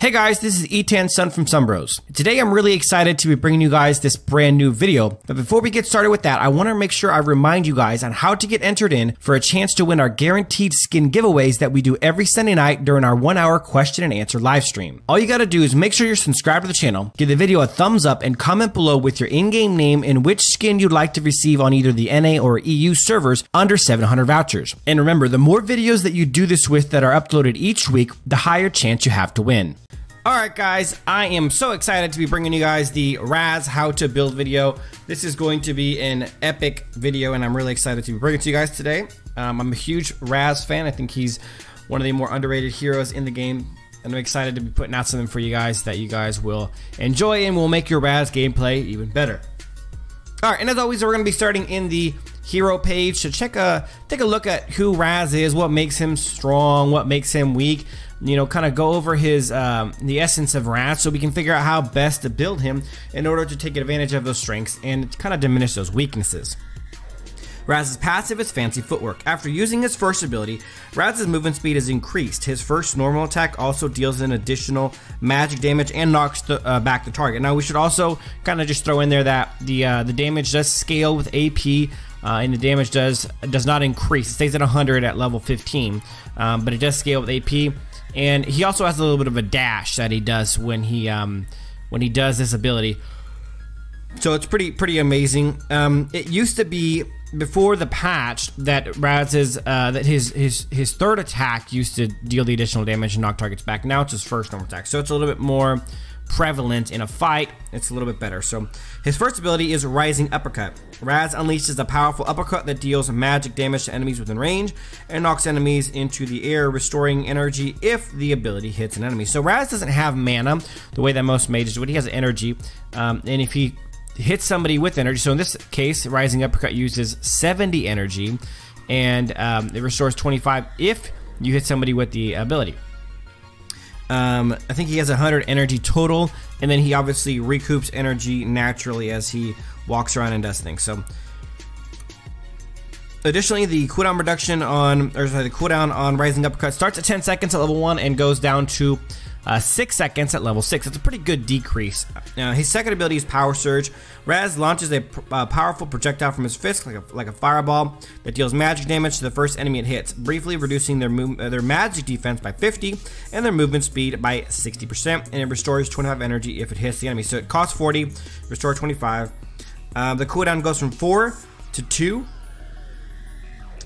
Hey guys, this is E10 Sun from SunBros. Today I'm really excited to be bringing you guys this brand new video. But before we get started with that, I want to make sure I remind you guys on how to get entered in for a chance to win our guaranteed skin giveaways that we do every Sunday night during our 1-hour question and answer live stream. All you gotta do is make sure you're subscribed to the channel, give the video a thumbs up, and comment below with your in-game name and which skin you'd like to receive on either the NA or EU servers under 700 vouchers. And remember, the more videos that you do this with that are uploaded each week, the higher chance you have to win. Alright guys, I am so excited to be bringing you guys the Raz how to build video. This is going to be an epic video and I'm really excited to be bringing it to you guys today. I'm a huge Raz fan. I think he's one of the more underrated heroes in the game. And I'm excited to be putting out something for you guys that you guys will enjoy and will make your Raz gameplay even better. Alright, and as always, we're going to be starting in the hero page. So take a look at who Raz is, what makes him strong, what makes him weak. You know, kind of go over his the essence of Raz so we can figure out how best to build him in order to take advantage of those strengths and kind of diminish those weaknesses. Raz's passive is Fancy Footwork. After using his first ability, Raz's movement speed is increased. His first normal attack also deals an additional magic damage and knocks back the target. Now we should also kind of just throw in there that the damage does scale with AP. And the damage does not increase. It stays at 100 at level 15, but it does scale with AP. And he also has a little bit of a dash that he does when he does this ability. So it's pretty amazing. It used to be before the patch that Raz's his third attack used to deal the additional damage and knock targets back. Now it's his first normal attack, so it's a little bit more prevalent in a fight. It's a little bit better. So his first ability is Rising Uppercut. Raz unleashes a powerful uppercut that deals magic damage to enemies within range and knocks enemies into the air, restoring energy if the ability hits an enemy. So Raz doesn't have mana the way that most mages do. He has energy, and if he hits somebody with energy, so in this case Rising Uppercut uses 70 energy, and it restores 25 if you hit somebody with the ability. I think he has 100 energy total, and then he obviously recoups energy naturally as he walks around and does things. So, additionally, the cooldown reduction on, the cooldown on Rising Uppercut starts at 10 seconds at level 1 and goes down to 6 seconds at level 6. It's a pretty good decrease. His second ability is Power Surge. Raz launches a powerful projectile from his fist, like a fireball, that deals magic damage to the first enemy it hits, briefly reducing their magic defense by 50 and their movement speed by 60%, and it restores 25 energy if it hits the enemy. So it costs 40, restore 25. The cooldown goes from 4 to 2.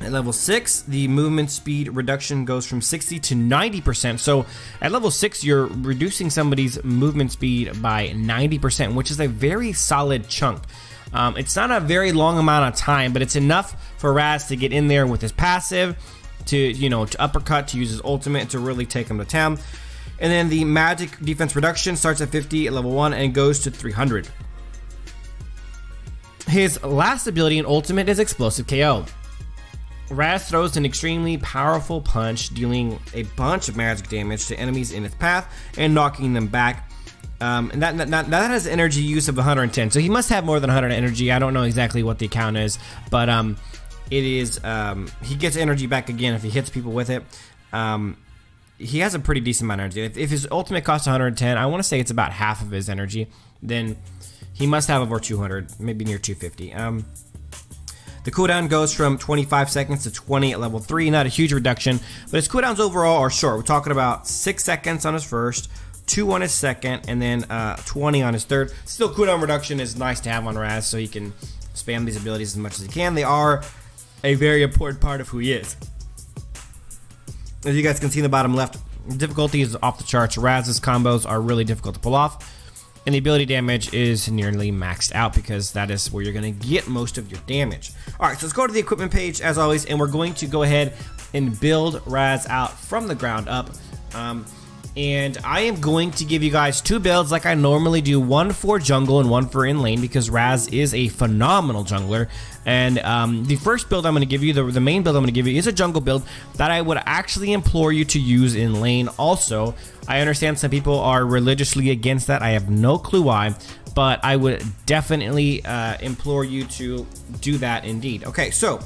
At level 6, the movement speed reduction goes from 60 to 90%. So at level 6, you're reducing somebody's movement speed by 90%, which is a very solid chunk. It's not a very long amount of time, but it's enough for Raz to get in there with his passive, to uppercut, to use his ultimate to really take him to town. And then the magic defense reduction starts at 50 at level 1 and goes to 300. His last ability and ultimate is Explosive KO. Raz throws an extremely powerful punch, dealing a bunch of magic damage to enemies in its path and knocking them back. And that has energy use of 110, so he must have more than 100 energy. I don't know exactly what the count is, but it is he gets energy back again if he hits people with it. He has a pretty decent amount of energy. If his ultimate costs 110, I want to say it's about half of his energy. Then he must have over 200, maybe near 250. The cooldown goes from 25 seconds to 20 at level 3, not a huge reduction, but his cooldowns overall are short. We're talking about 6 seconds on his first, 2 on his second, and then 20 on his third. Still, cooldown reduction is nice to have on Raz so he can spam these abilities as much as he can. They are a very important part of who he is. As you guys can see in the bottom left, difficulty is off the charts. Raz's combos are really difficult to pull off. And the ability damage is nearly maxed out because that is where you're going to get most of your damage. Alright, so let's go to the equipment page as always, and we're going to go ahead and build Raz out from the ground up. And I am going to give you guys 2 builds like I normally do, one for jungle and one for in lane, because Raz is a phenomenal jungler. And the first build I'm going to give you, the main build I'm going to give you, is a jungle build that I would actually implore you to use in lane also. I understand some people are religiously against that. I have no clue why, but I would definitely implore you to do that indeed. Okay, so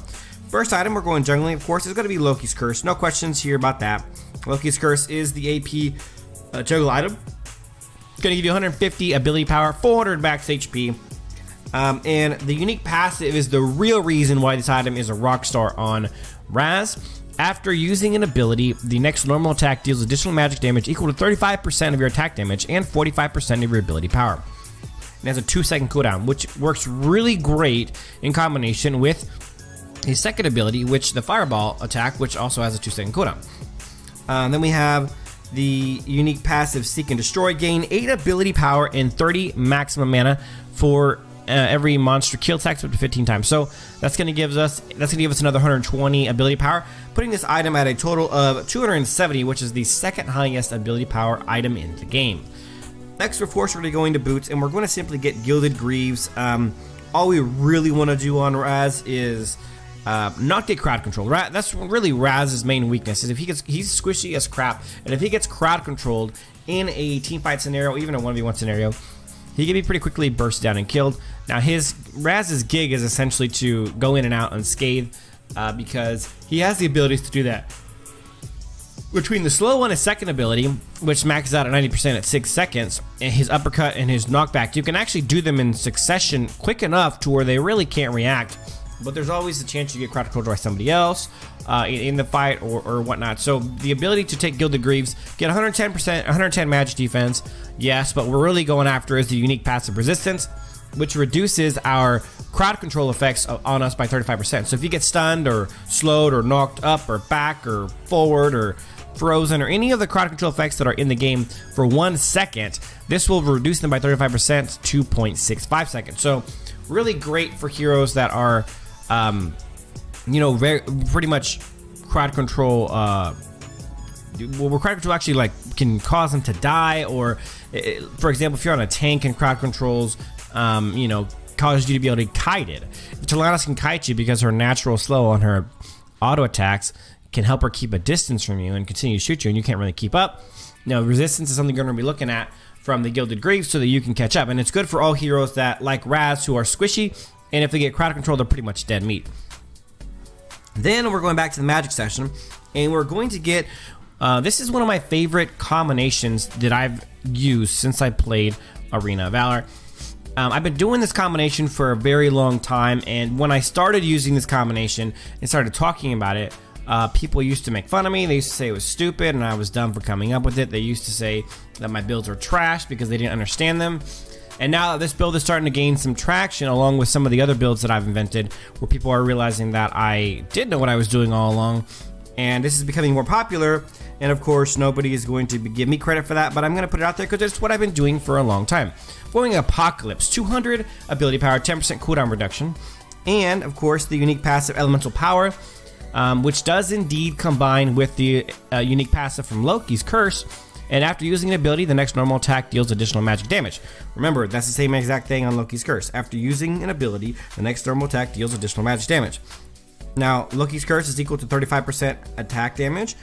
first item, we're going jungling, of course, is going to be Loki's Curse. No questions here about that. Loki's Curse is the AP juggle item. Gonna give you 150 ability power, 400 max HP. And the unique passive is the real reason why this item is a rock star on Raz. After using an ability, the next normal attack deals additional magic damage equal to 35% of your attack damage and 45% of your ability power. It has a 2-second cooldown, which works really great in combination with his second ability, which the Fireball attack, which also has a 2-second cooldown. Then we have the unique passive Seek and Destroy. Gain 8 ability power and 30 maximum mana for every monster kill attacks up to 15 times. So that's gonna give us another 120 ability power, putting this item at a total of 270, which is the second highest ability power item in the game. Next, of course, we're gonna go into boots, and we're going to simply get Gilded Greaves. All we really want to do on Raz is not get crowd control. That's really Raz's main weakness. Is if he's squishy as crap, and if he gets crowd controlled in a team fight scenario, even a 1v1 scenario, he can be pretty quickly burst down and killed. Now Raz's gig is essentially to go in and out unscathed because he has the abilities to do that. Between the slow one, his second ability, which maxes out at 90% at 6 seconds, and his uppercut and his knockback, you can actually do them in succession quick enough to where they really can't react. But there's always a chance you get crowd controlled by somebody else in the fight or whatnot. So the ability to take Gilded Greaves, get 110%, 110 magic defense, yes, but we're really going after is the unique passive resistance, which reduces our crowd control effects on us by 35%. So if you get stunned or slowed or knocked up or back or forward or frozen or any of the crowd control effects that are in the game for 1 second, this will reduce them by 35% to 2.65 seconds. So really great for heroes that are you know, pretty much crowd control, where crowd control actually like can cause them to die, or for example, if you're on a tank and crowd controls, you know, causes you to be able to be kited. Talanis can kite you because her natural slow on her auto attacks can help her keep a distance from you and continue to shoot you, and you can't really keep up. Now, resistance is something you're going to be looking at from the Gilded Greaves so that you can catch up, and it's good for all heroes that like Raz who are squishy, and if they get crowd control, they're pretty much dead meat. Then we're going back to the magic session, and we're going to get this is one of my favorite combinations that I've used since I played Arena of Valor. I've been doing this combination for a very long time, and when I started using this combination and started talking about it, people used to make fun of me. They used to say it was stupid and I was dumb for coming up with it. They used to say that my builds were trash because they didn't understand them. And now that this build is starting to gain some traction along with some of the other builds that I've invented, where people are realizing that I did know what I was doing all along, and this is becoming more popular. And of course, nobody is going to give me credit for that, but I'm going to put it out there because it's what I've been doing for a long time. Going Apocalypse, 200 ability power, 10% cooldown reduction, and of course the unique passive Elemental Power, which does indeed combine with the unique passive from Loki's Curse. And after using an ability, the next normal attack deals additional magic damage. Remember, that's the same exact thing on Loki's Curse. After using an ability, the next normal attack deals additional magic damage. Now, Loki's Curse is equal to 35% attack damage.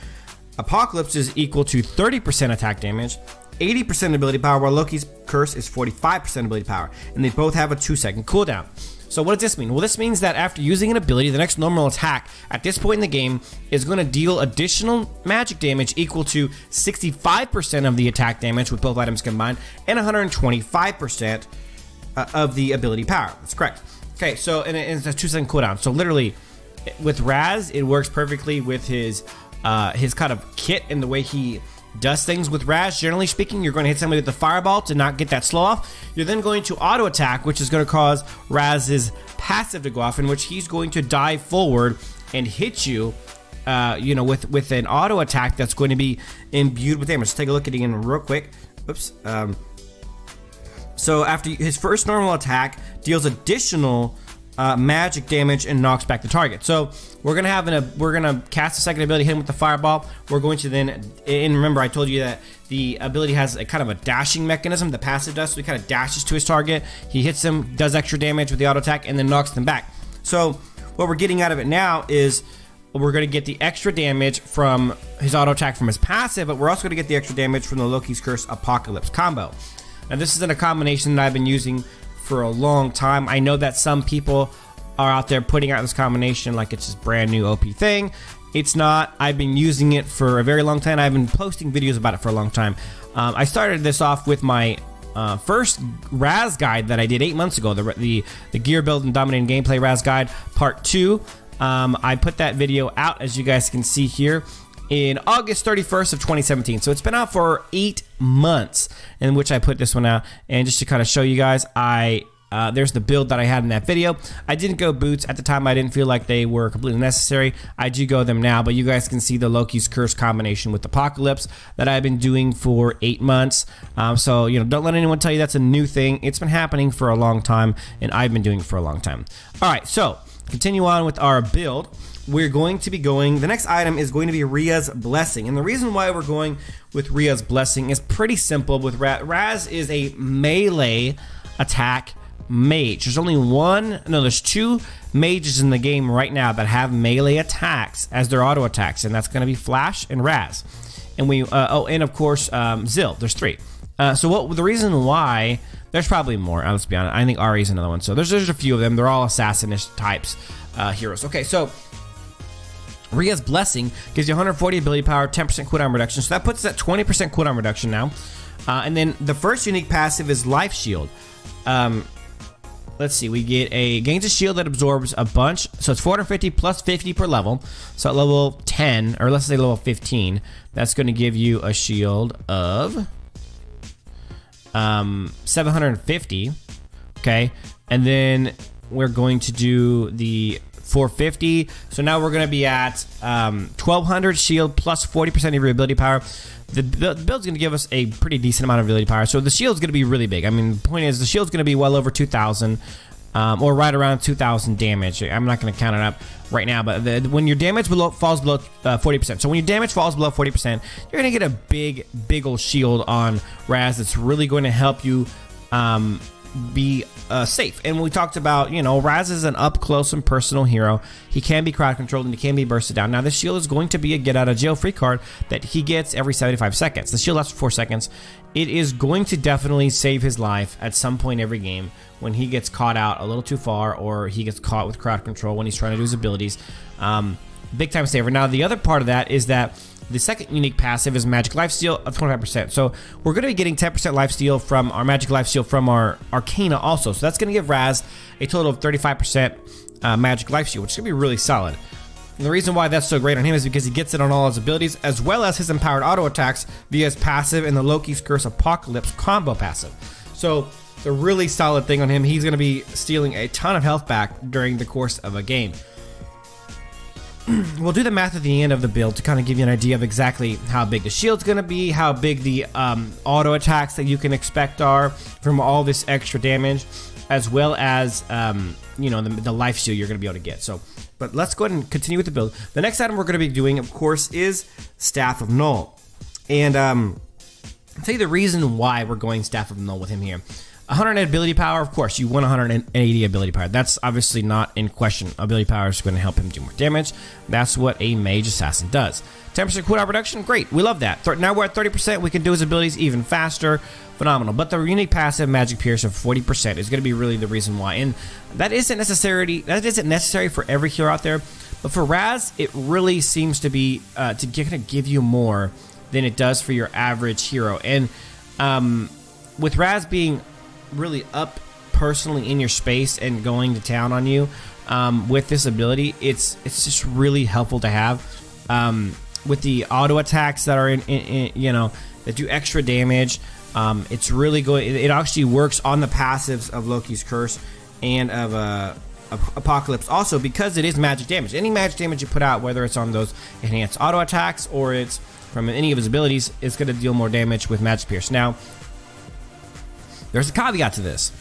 Apocalypse is equal to 30% attack damage, 80% ability power, while Loki's Curse is 45% ability power. And they both have a 2-second cooldown. So what does this mean? Well, this means that after using an ability, the next normal attack at this point in the game is going to deal additional magic damage equal to 65% of the attack damage with both items combined, and 125% of the ability power. That's correct. Okay, so and it's a 2-second cooldown. So literally, with Raz, it works perfectly with his kind of kit and the way he does things. With Raz, generally speaking, you're going to hit somebody with the Fireball to not get that slow off. You're then going to auto attack, which is going to cause Raz's passive to go off, in which he's going to dive forward and hit you, you know, with an auto attack that's going to be imbued with damage. Let's take a look at it again real quick. Oops. So after his first normal attack deals additional magic damage and knocks back the target. So we're gonna cast a second ability, hit him with the Fireball. We're going to then, and remember I told you that the ability has a kind of a dashing mechanism. The passive does, so he kind of dashes to his target. He hits him, does extra damage with the auto attack, and then knocks them back. So what we're getting out of it now is we're going to get the extra damage from his auto attack from his passive, but we're also going to get the extra damage from the Loki's Curse Apocalypse combo. Now this isn't a combination that I've been using for a long time. I know that some people are out there putting out this combination like it's this brand new OP thing. It's not. I've been using it for a very long time. I've been posting videos about it for a long time. I started this off with my first Raz guide that I did 8 months ago, the gear build and dominating gameplay Raz guide part 2. I put that video out, as you guys can see here, in August 31st of 2017. So it's been out for 8 months in which I put this one out. And just to kind of show you guys, there's the build that I had in that video. I didn't go boots at the time. I didn't feel like they were completely necessary. I do go them now, but you guys can see the Loki's Curse combination with Apocalypse that I've been doing for 8 months. So, you know, don't let anyone tell you that's a new thing. It's been happening for a long time, and I've been doing it for a long time. All right, so continue on with our build. We're going to be going, the next item is going to be Rhea's Blessing. And the reason why we're going with Rhea's Blessing is pretty simple. With Raz is a melee attack mage. There's only there's 2 mages in the game right now that have melee attacks as their auto attacks, and that's going to be Flash and Raz. And and of course Zill. There's 3. So the reason why, there's probably more. Let's be honest. I think Ari is another one. So there's a few of them. They're all assassinish types heroes. Okay, so Rhea's Blessing gives you 140 ability power, 10% cooldown reduction. So that puts us at 20% cooldown reduction now. And then the first unique passive is Life Shield. Let's see, we get gains a shield that absorbs a bunch. So it's 450 plus 50 per level. So at level 10, or let's say level 15, that's going to give you a shield of 750. Okay, and then we're going to do the 450. So now we're going to be at 1200 shield plus 40% of your ability power. The build's going to give us a pretty decent amount of ability power. So the shield's going to be really big. I mean, the point is the shield's going to be well over 2,000 or right around 2,000 damage. I'm not going to count it up right now, but when your damage falls below 40%. So when your damage falls below 40%, you're going to get a big old shield on Raz that's really going to help you be safe. And we talked about, you know, Raz is an up close and personal hero. He can be crowd controlled and he can be bursted down. Now this shield is going to be a get out of jail free card that he gets every 75 seconds. The shield lasts for 4 seconds. It is going to definitely save his life at some point every game when he gets caught out a little too far, or he gets caught with crowd control when he's trying to do his abilities. Big time saver. Now the other part of that is that the second unique passive is Magic Lifesteal of 25%. So we're going to be getting 10% Lifesteal from our Magic Lifesteal from our Arcana also. So that's going to give Raz a total of 35% Magic Lifesteal, which is going to be really solid. And the reason why that's so great on him is because he gets it on all his abilities, as well as his empowered auto attacks via his passive and the Loki's Curse Apocalypse combo passive. So it's a really solid thing on him. He's going to be stealing a ton of health back during the course of a game. We'll do the math at the end of the build to kind of give you an idea of exactly how big the shield's going to be, how big the auto attacks that you can expect are from all this extra damage, as well as you know, the life steal you're going to be able to get. So, but let's go ahead and continue with the build. The next item we're going to be doing, of course, is Staff of Null. And I'll tell you the reason why we're going Staff of Null with him here. 100 ability power, of course, you want 180 ability power. That's obviously not in question. Ability power is going to help him do more damage. That's what a mage assassin does. 10% cooldown reduction, great. We love that. Now we're at 30%. We can do his abilities even faster. Phenomenal. But the unique passive Magic Pierce of 40% is going to be really the reason why. And that isn't necessary for every hero out there. But for Raz, it really seems to be to give you more than it does for your average hero. And with Raz being really up personally in your space and going to town on you with this ability, it's just really helpful to have. With the auto attacks that are in you know, that do extra damage, it's really good. It actually works on the passives of Loki's Curse and of Apocalypse also, because it is magic damage. Any magic damage you put out, whether it's on those enhanced auto attacks or it's from any of his abilities, it's going to deal more damage with Magic Pierce. Now, there's a caveat to this,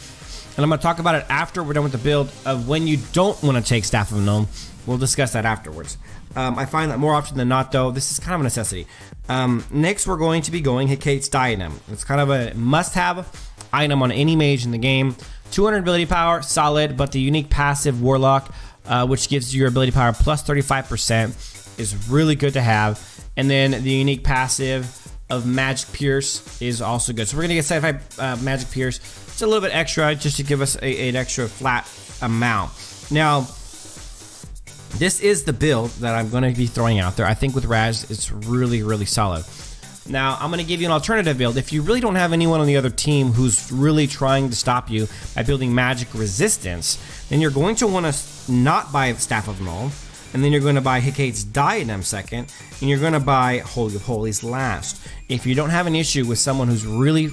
and I'm going to talk about it after we're done with the build of when you don't want to take Staff of Null. We'll discuss that afterwards. I find that more often than not, though, this is kind of a necessity. Next, we're going to be going Hecate's Diadem. It's kind of a must-have item on any mage in the game. 200 ability power, solid, but the unique passive Warlock, which gives you your ability power plus 35%, is really good to have. And then the unique passive of Magic Pierce is also good. So we're gonna get 75 Magic Pierce. It's a little bit extra just to give us an extra flat amount. Now, this is the build that I'm gonna be throwing out there. I think with Raz, it's really, really solid. Now, I'm going to give you an alternative build. If you really don't have anyone on the other team who's really trying to stop you by building magic resistance, then you're going to want to not buy Staff of Null, and then you're going to buy Hecate's Diadem second, and you're going to buy Holy of Holies last. If you don't have an issue with someone who's really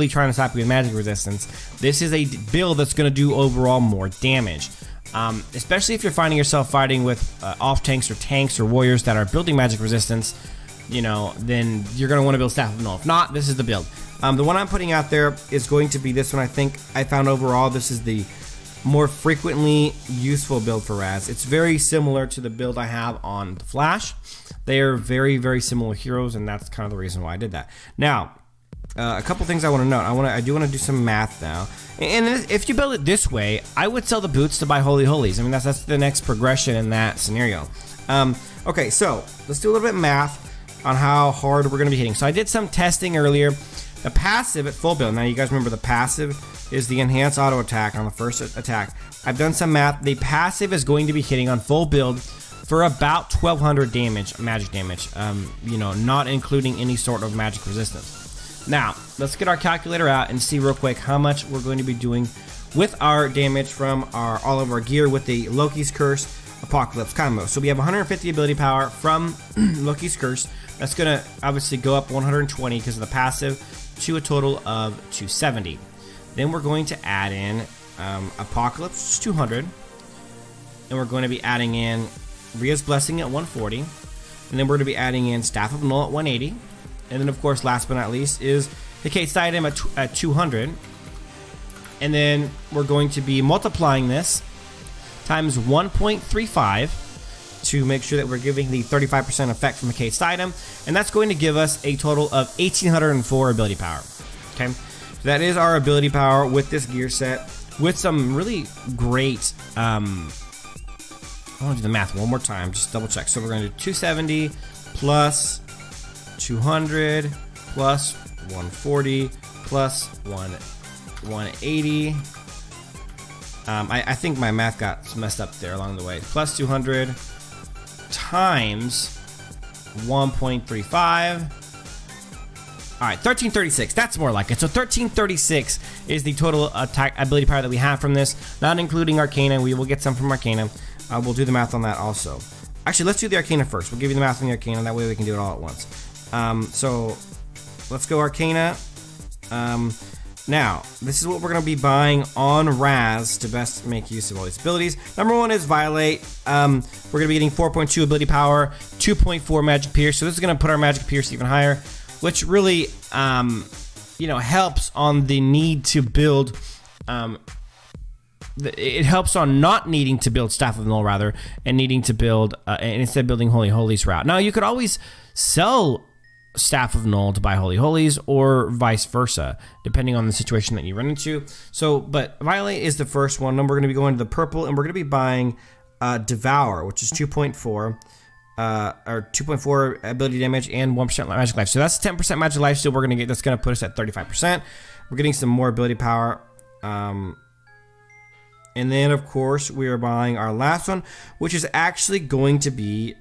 trying to stop you with magic resistance, this is a build that's going to do overall more damage. Especially if you're finding yourself fighting with off tanks or warriors that are building magic resistance, you know, then you're going to want to build Staff of Null. If not, this is the build. The one I'm putting out there is going to be this one. I think I found overall this is the more frequently useful build for Raz. It's very similar to the build I have on the Flash. They are very similar heroes, and that's kind of the reason why I did that. Now, a couple things I want to note. I do want to do some math now. And if you build it this way, I would sell the boots to buy Holy Holies. I mean, that's the next progression in that scenario. Okay, so let's do a little bit of math on how hard we're going to be hitting. So I did some testing earlier. The passive at full build. Now you guys remember the passive is the enhanced auto attack on the first attack. I've done some math. The passive is going to be hitting on full build for about 1200 damage, magic damage. You know, not including any sort of magic resistance. Now, let's get our calculator out and see real quick how much we're going to be doing with our damage from all of our gear with the Loki's Curse Apocalypse combo. So we have 150 ability power from Loki's Curse. That's going to obviously go up 120 because of the passive to a total of 270. Then we're going to add in Apocalypse, which is 200. And we're going to be adding in Rhea's Blessing at 140. And then we're going to be adding in Staff of Null at 180. And then, of course, last but not least is Hecate's Diadem at 200. And then we're going to be multiplying this times 1.35 to make sure that we're giving the 35% effect from Hecate's Diadem. And that's going to give us a total of 1804 ability power. Okay, so that is our ability power with this gear set with some really great... I want to do the math one more time, just double check. So we're going to do 270 plus 200 plus 140 plus 180. I think my math got messed up there along the way. Plus 200 times 1.35. All right, 1336. That's more like it. So 1336 is the total attack ability power that we have from this, not including Arcana. We will get some from Arcana. We'll do the math on that also. Actually, let's do the Arcana first. We'll give you the math on the Arcana. That way we can do it all at once. So let's go Arcana. Now, this is what we're going to be buying on Raz to best make use of all these abilities. Number one is Violate. We're going to be getting 4.2 ability power, 2.4 Magic Pierce. So this is going to put our Magic Pierce even higher, which really, you know, helps on the need to build. It helps on not needing to build Staff of Null, rather, and needing to build, and instead building Holy Holies route. Now, you could always sell Staff of Null to buy Holy Holies, or vice versa, depending on the situation that you run into. So, but Violate is the first one. Then we're going to be going to the purple, and we're going to be buying Devour, which is 2.4, or 2.4 ability damage and 1% magic life. So that's 10% magic life steal we're going to get. That's going to put us at 35%. We're getting some more ability power. And then, of course, we are buying our last one, which is actually going to be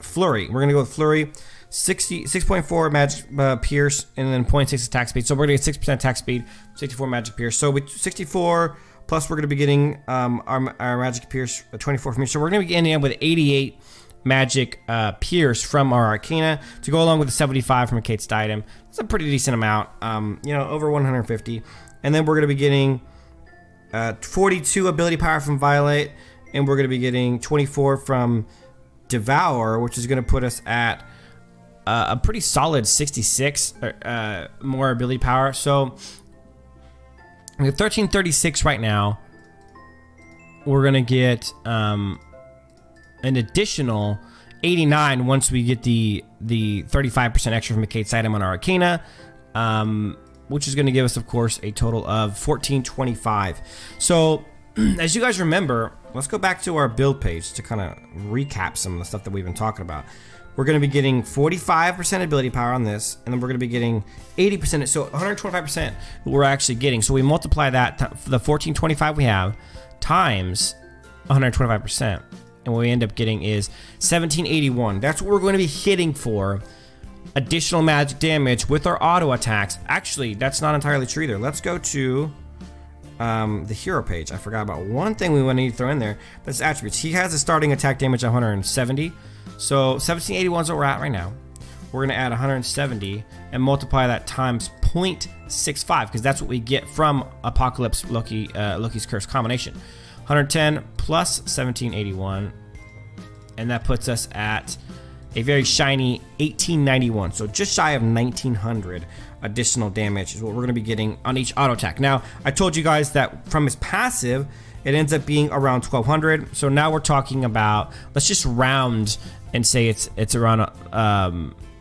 Flurry. We're going to go with Flurry, 6.4 magic pierce, and then 0.6 attack speed. So we're going to get 6% attack speed, 64 magic pierce. So with 64, plus we're going to be getting our magic pierce, 24 from each. So we're going to be ending up with 88 magic pierce from our Arcana to go along with the 75 from Hecate's Diadem. It's a pretty decent amount, you know, over 150. And then we're going to be getting 42 ability power from Violate, and we're going to be getting 24 from Devour, which is going to put us at a pretty solid 66 more ability power. So we have 1336 right now. We're going to get an additional 89 once we get the 35% extra from Hecate's Diadem on our Arcana, which is going to give us, of course, a total of 1425. So, as you guys remember, let's go back to our build page to kind of recap some of the stuff that we've been talking about. We're going to be getting 45% ability power on this, and then we're going to be getting 80%, so 125% we're actually getting. So we multiply that, the 1425 we have, times 125%, and what we end up getting is 1781. That's what we're going to be hitting for additional magic damage with our auto attacks. Actually, that's not entirely true either. Let's go to the hero page. I forgot about one thing we want to throw in there. That's attributes. He has a starting attack damage of 170. So 1781 is what we're at right now. We're going to add 170 and multiply that times 0.65 because that's what we get from Apocalypse Loki's Curse combination. 110 plus 1781, and that puts us at a very shiny 1891. So just shy of 1900 additional damage is what we're going to be getting on each auto attack. Now, I told you guys that from his passive, it ends up being around 1200. So now we're talking about, let's just round and say it's around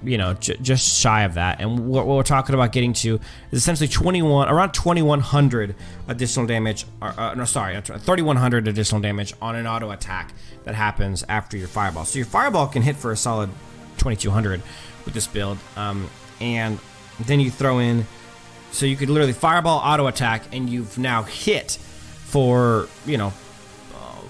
you know, just shy of that. And what we're talking about getting to is essentially around 2100 additional damage, no, sorry, 3100 additional damage on an auto attack that happens after your fireball. So your fireball can hit for a solid 2200 with this build. And then you throw in, so you could literally fireball, auto attack, and you've now hit for, you know,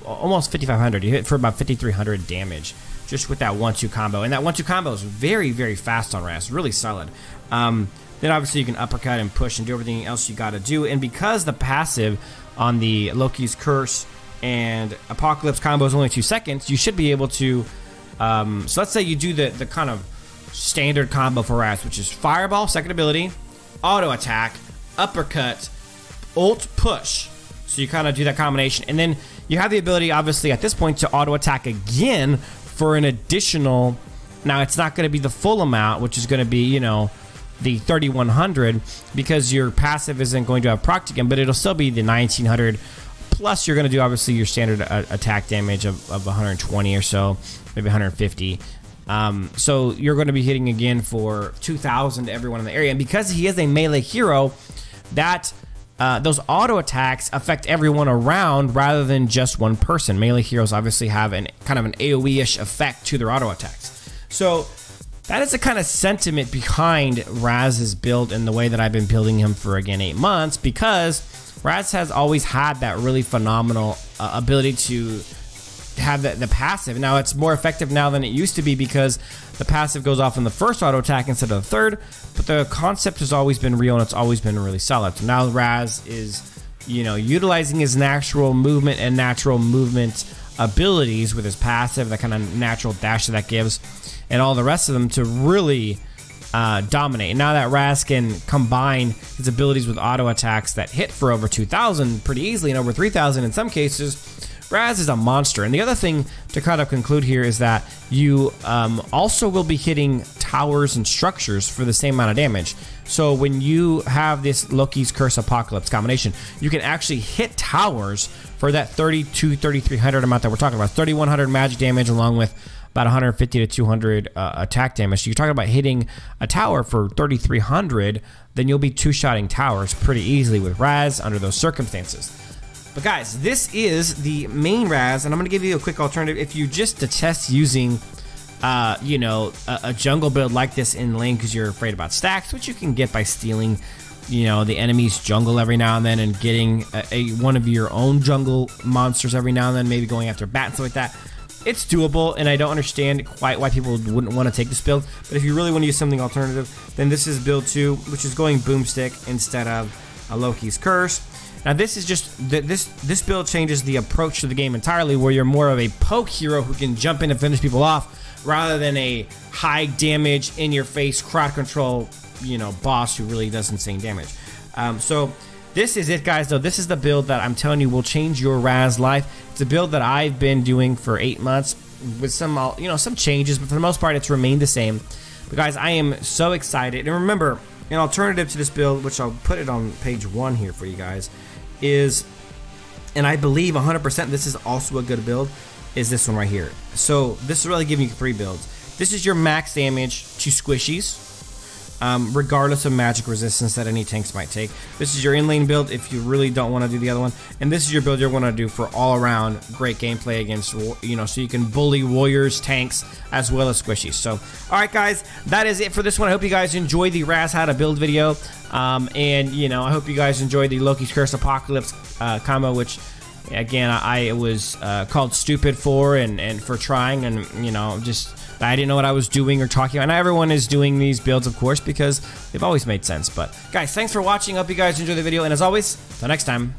almost 5500. You hit for about 5300 damage just with that 1-2 combo. And that 1-2 combo is very, very fast on Raz, really solid. Then obviously you can uppercut and push and do everything else you got to do. And because the passive on the Loki's Curse and Apocalypse combo is only 2 seconds, you should be able to, so let's say you do the kind of standard combo for Raz, which is fireball, second ability, auto attack, uppercut, ult, push. So you kind of do that combination. And then you have the ability, obviously, at this point to auto attack again for an additional, now it's not going to be the full amount, which is going to be, you know, the 3100, because your passive isn't going to have proc again, but it'll still be the 1900, plus you're going to do obviously your standard attack damage of 120 or so, maybe 150. So you're going to be hitting again for 2000 to everyone in the area. And because he is a melee hero, that those auto attacks affect everyone around rather than just one person. Melee heroes obviously have an kind of an AoE-ish effect to their auto attacks. So that is the kind of sentiment behind Raz's build and the way that I've been building him for, again, 8 months, because Raz has always had that really phenomenal ability to have the passive. Now it's more effective now than it used to be because the passive goes off in the first auto attack instead of the third, but the concept has always been real and it's always been really solid. So now Raz is, you know, utilizing his natural movement and natural movement abilities with his passive, that kind of natural dash that gives, and all the rest of them to really dominate. And now that Raz can combine his abilities with auto attacks that hit for over 2000 pretty easily and over 3000 in some cases, Raz is a monster. And the other thing to kind of conclude here is that you also will be hitting towers and structures for the same amount of damage. So when you have this Loki's Curse Apocalypse combination, you can actually hit towers for that 3300 amount that we're talking about. 3100 magic damage along with about 150 to 200 attack damage. So you're talking about hitting a tower for 3300, then you'll be two-shotting towers pretty easily with Raz under those circumstances. But guys, this is the main Raz, and I'm going to give you a quick alternative. If you just detest using, you know, a jungle build like this in lane because you're afraid about stacks, which you can get by stealing, you know, the enemy's jungle every now and then and getting one of your own jungle monsters every now and then, maybe going after bat and stuff like that. It's doable, and I don't understand quite why people wouldn't want to take this build. But if you really want to use something alternative, then this is build 2, which is going boomstick instead of a Loki's Curse. Now this is just, this build changes the approach to the game entirely, where you're more of a poke hero who can jump in and finish people off, rather than a high damage, in your face, crowd control, you know, boss who really does insane damage. So this is it, guys, though. This is the build that I'm telling you will change your Raz life. It's a build that I've been doing for 8 months with some, you know, some changes, but for the most part it's remained the same. But guys, I am so excited. And remember, an alternative to this build, which I'll put it on page 1 here for you guys, is, and I believe 100% this is also a good build, is this one right here. So this is really giving you 3 builds. This is your max damage to squishies, regardless of magic resistance that any tanks might take. This is your in-lane build if you really don't want to do the other one. And this is your build you're going to do for all-around great gameplay against, you know, so you can bully warriors, tanks, as well as squishies. So, alright guys, that is it for this one. I hope you guys enjoy the Raz How to Build video. And, you know, I hope you guys enjoyed the Loki's Curse Apocalypse combo, which, again, I was called stupid for and for trying, and, you know, just I didn't know what I was doing or talking about. And everyone is doing these builds, of course, because they've always made sense. But guys, thanks for watching. I hope you guys enjoyed the video. And as always, until next time.